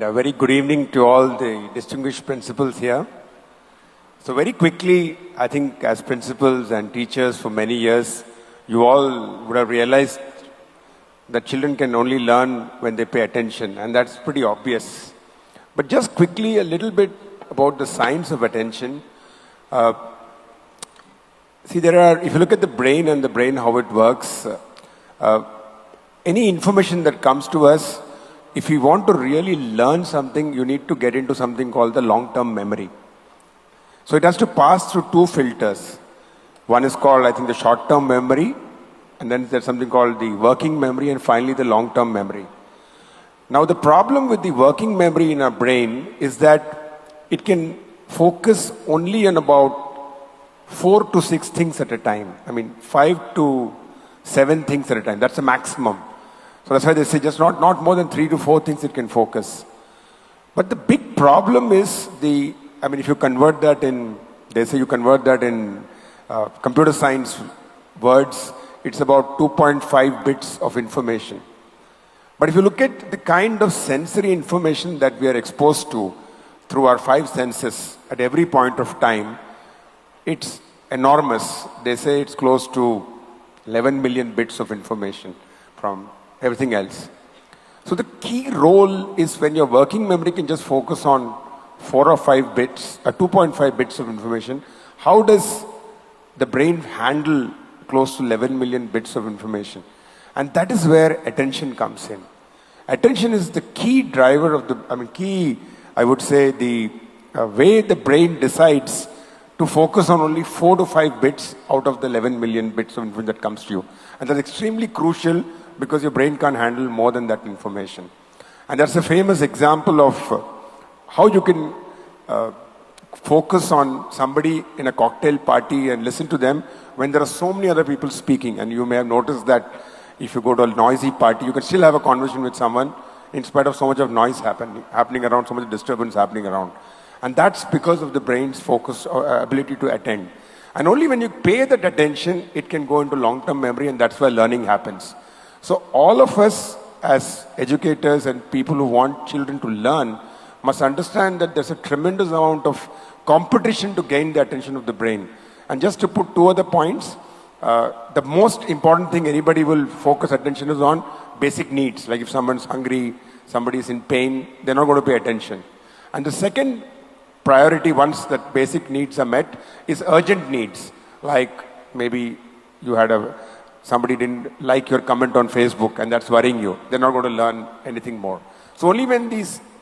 a very good evening to all the distinguished principals here. So very quickly, I think as principals and teachers for many years, you all would have realized that children can only learn when they pay attention, and that's pretty obvious. But just quickly, a little bit about the science of attention. See, if you look at the brain and the brain, how it works, any information that comes to us, if you want to really learn something, you need to get into something called the long-term memory. So it has to pass through two filters. One is called, I think, the short-term memory, and then there's something called the working memory, and finally the long-term memory. Now the problem with the working memory in our brain is that it can focus only on about 4 to 6 things at a time. I mean, 5 to 7 things at a time. That's the maximum. So that's why they say just not more than 3 to 4 things it can focus. But the big problem is if you convert that in, they say you convert that in computer science words, it's about 2.5 bits of information. But if you look at the kind of sensory information that we are exposed to through our 5 senses at every point of time, it's enormous. They say it's close to 11 million bits of information from everything else. So the key role is when your working memory can just focus on 4 or 5 bits, 2.5 bits of information, how does the brain handle close to 11 million bits of information? And that is where attention comes in. Attention is the key driver of the way the brain decides to focus on only 4 to 5 bits out of the 11 million bits of information that comes to you. And that's extremely crucial because your brain can't handle more than that information. And that's a famous example of how you can focus on somebody in a cocktail party and listen to them when there are so many other people speaking. And you may have noticed that if you go to a noisy party, you can still have a conversation with someone in spite of so much of noise happening around, so much disturbance happening around. And that's because of the brain's focus or ability to attend. And only when you pay that attention, it can go into long-term memory, and that's where learning happens. So all of us as educators and people who want children to learn must understand that there's a tremendous amount of competition to gain the attention of the brain. And just to put 2 other points, the most important thing anybody will focus attention is on basic needs. Like if someone's hungry, somebody's in pain, they're not going to pay attention. And the second priority, once that basic needs are met, is urgent needs. Like maybe somebody didn't like your comment on Facebook and that's worrying you. They're not going to learn anything more. So only when these